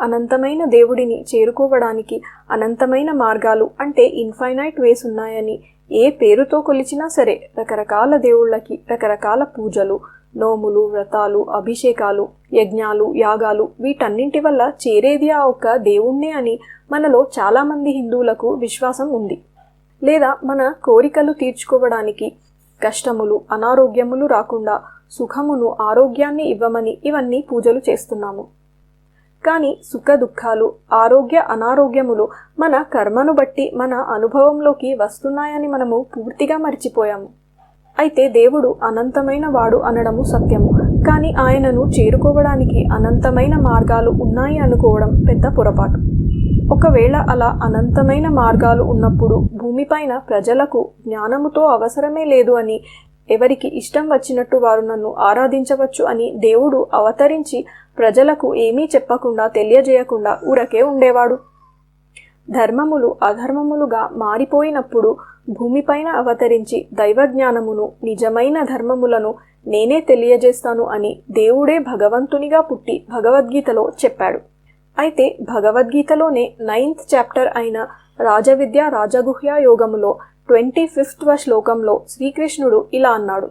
అనంతమైన దేవుడిని చేరుకోవడానికి అనంతమైన మార్గాలు అంటే ఇన్ఫైనైట్ వేస్ ఉన్నాయని, ఏ పేరుతో కొలిచినా సరే రకరకాల దేవుళ్ళకి రకరకాల పూజలు, నోములు, వ్రతాలు, అభిషేకాలు, యజ్ఞాలు, యాగాలు వీటన్నింటి వల్ల చేరేది ఆ ఒక్క దేవుణ్ణే అని మనలో చాలామంది హిందువులకు విశ్వాసం ఉంది. లేదా మన కోరికలు తీర్చుకోవడానికి, కష్టములు అనారోగ్యములు రాకుండా సుఖమును ఆరోగ్యాన్ని ఇవ్వమని ఇవన్నీ పూజలు చేస్తున్నాము. కానీ సుఖ దుఃఖాలు, ఆరోగ్య అనారోగ్యములు మన కర్మను బట్టి మన అనుభవంలోకి వస్తున్నాయని మనము పూర్తిగా మర్చిపోయాము. అయితే దేవుడు అనంతమైన వాడు అనడము సత్యము, కానీ ఆయనను చేరుకోవడానికి అనంతమైన మార్గాలు ఉన్నాయి అనుకోవడం పెద్ద పొరపాటు. ఒకవేళ అలా అనంతమైన మార్గాలు ఉన్నప్పుడు భూమిపైన ప్రజలకు జ్ఞానముతో అవసరమే లేదు అని, ఎవరికి ఇష్టం వచ్చినట్టు వారు నన్ను ఆరాధించవచ్చు అని దేవుడు అవతరించి ప్రజలకు ఏమీ చెప్పకుండా తెలియజేయకుండా ఊరకే ఉండేవాడు. ధర్మములు అధర్మములుగా మారిపోయినప్పుడు భూమిపైన అవతరించి దైవజ్ఞానమును, నిజమైన ధర్మములను నేనే తెలియజేస్తాను అని దేవుడే భగవంతునిగా పుట్టి భగవద్గీతలో చెప్పాడు. అయితే భగవద్గీతలోనే 9th చాప్టర్ అయిన రాజవిద్య రాజగుహ్య యోగములో 25వ శ్లోకంలో శ్రీకృష్ణుడు ఇలా అన్నాడు: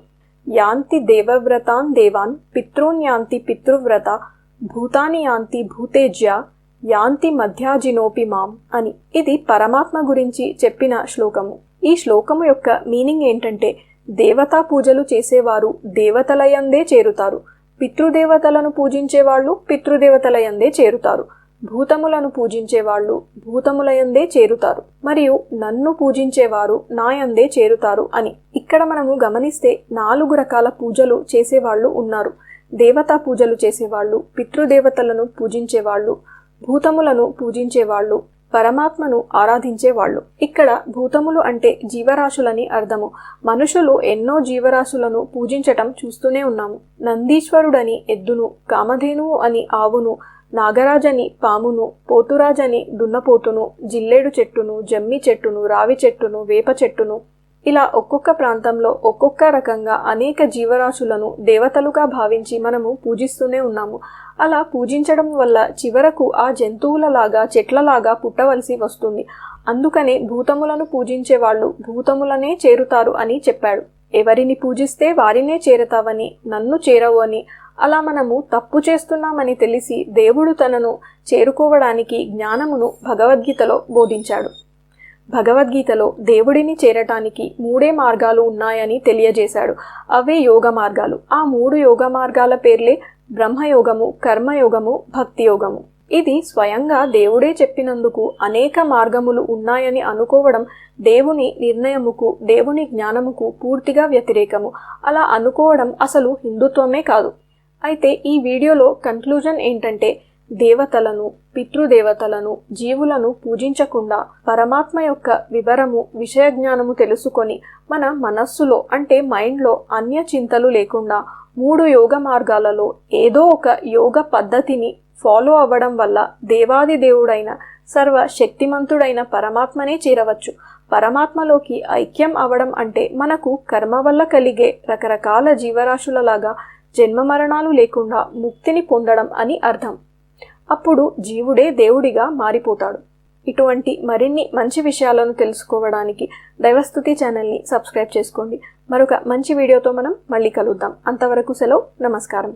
యాంతి దేవవ్రతాన్ దేవాన్ పితॄన్ యాంతి పితృవ్రత భూతాని యాంతి భూతేజ్య యాంతి మధ్యాజినోపి మాం అని. ఇది పరమాత్మ గురించి చెప్పిన శ్లోకము. ఈ శ్లోకము యొక్క మీనింగ్ ఏంటంటే, దేవతా పూజలు చేసేవారు దేవతలయందే చేరుతారు, పితృదేవతలను పూజించేవాళ్ళు పితృదేవతలయందే చేరుతారు, భూతములను పూజించేవాళ్ళు భూతములయందే చేరుతారు, మరియు నన్ను పూజించేవారు నాయందే చేరుతారు అని. ఇక్కడ మనము గమనిస్తే 4 రకాల పూజలు చేసేవాళ్ళు ఉన్నారు. దేవతా పూజలు చేసేవాళ్ళు, పితృదేవతలను పూజించేవాళ్ళు, భూతములను పూజించేవాళ్ళు, పరమాత్మను ఆరాధించేవాళ్ళు. ఇక్కడ భూతములు అంటే జీవరాశులని అర్థము. మనుషులు ఎన్నో జీవరాశులను పూజించటం చూస్తూనే ఉన్నాము. నందీశ్వరుడని ఎద్దును, కామధేనువు అని ఆవును, నాగరాజని పామును, పోతురాజని దున్నపోతును, జిల్లేడు చెట్టును, జమ్మి చెట్టును, రావి చెట్టును, వేప చెట్టును, ఇలా ఒక్కొక్క ప్రాంతంలో ఒక్కొక్క రకంగా అనేక జీవరాశులను దేవతలుగా భావించి మనము పూజిస్తూనే ఉన్నాము. అలా పూజించడం వల్ల చివరకు ఆ జంతువులలాగా చెట్లలాగా పుట్టవలసి వస్తుంది. అందుకనే భూతములను పూజించే వాళ్ళు భూతములనే చేరుతారు అని చెప్పాడు. ఎవరిని పూజిస్తే వారినే చేరతావని, నన్ను చేరవు అని. అలా మనము తప్పు చేస్తున్నామని తెలిసి దేవుడు తనను చేరుకోవడానికి జ్ఞానమును భగవద్గీతలో బోధించాడు. భగవద్గీతలో దేవుడిని చేరటానికి 3 మార్గాలు ఉన్నాయని తెలియజేశాడు. అవే యోగ మార్గాలు. ఆ 3 యోగ మార్గాల పేర్లే బ్రహ్మయోగము, కర్మయోగము, భక్తి యోగము. ఇది స్వయంగా దేవుడే చెప్పినందుకు అనేక మార్గములు ఉన్నాయని అనుకోవడం దేవుని నిర్ణయముకు, దేవుని జ్ఞానముకు పూర్తిగా వ్యతిరేకము. అలా అనుకోవడం అసలు హిందుత్వమే కాదు. అయితే ఈ వీడియోలో కన్క్లూజన్ ఏంటంటే, దేవతలను, పితృదేవతలను, జీవులను పూజించకుండా పరమాత్మ యొక్క వివరము, విషయ జ్ఞానము తెలుసుకొని మన మనస్సులో అంటే మైండ్లో అన్య చింతలు లేకుండా 3 యోగ మార్గాలలో ఏదో ఒక యోగ పద్ధతిని ఫాలో అవ్వడం వల్ల దేవాది దేవుడైన సర్వశక్తిమంతుడైన పరమాత్మనే చేరవచ్చు. పరమాత్మలోకి ఐక్యం అవడం అంటే మనకు కర్మ వల్ల కలిగే రకరకాల జీవరాశులలాగా జన్మ మరణాలు లేకుండా ముక్తిని పొందడం అని అర్థం. అప్పుడు జీవుడే దేవుడిగా మారిపోతాడు. ఇటువంటి మరిన్ని మంచి విషయాలను తెలుసుకోవడానికి దైవస్తుతి ఛానల్ని సబ్స్క్రైబ్ చేసుకోండి. మరొక మంచి వీడియోతో మనం మళ్ళీ కలుద్దాం. అంతవరకు సెలవు. నమస్కారం.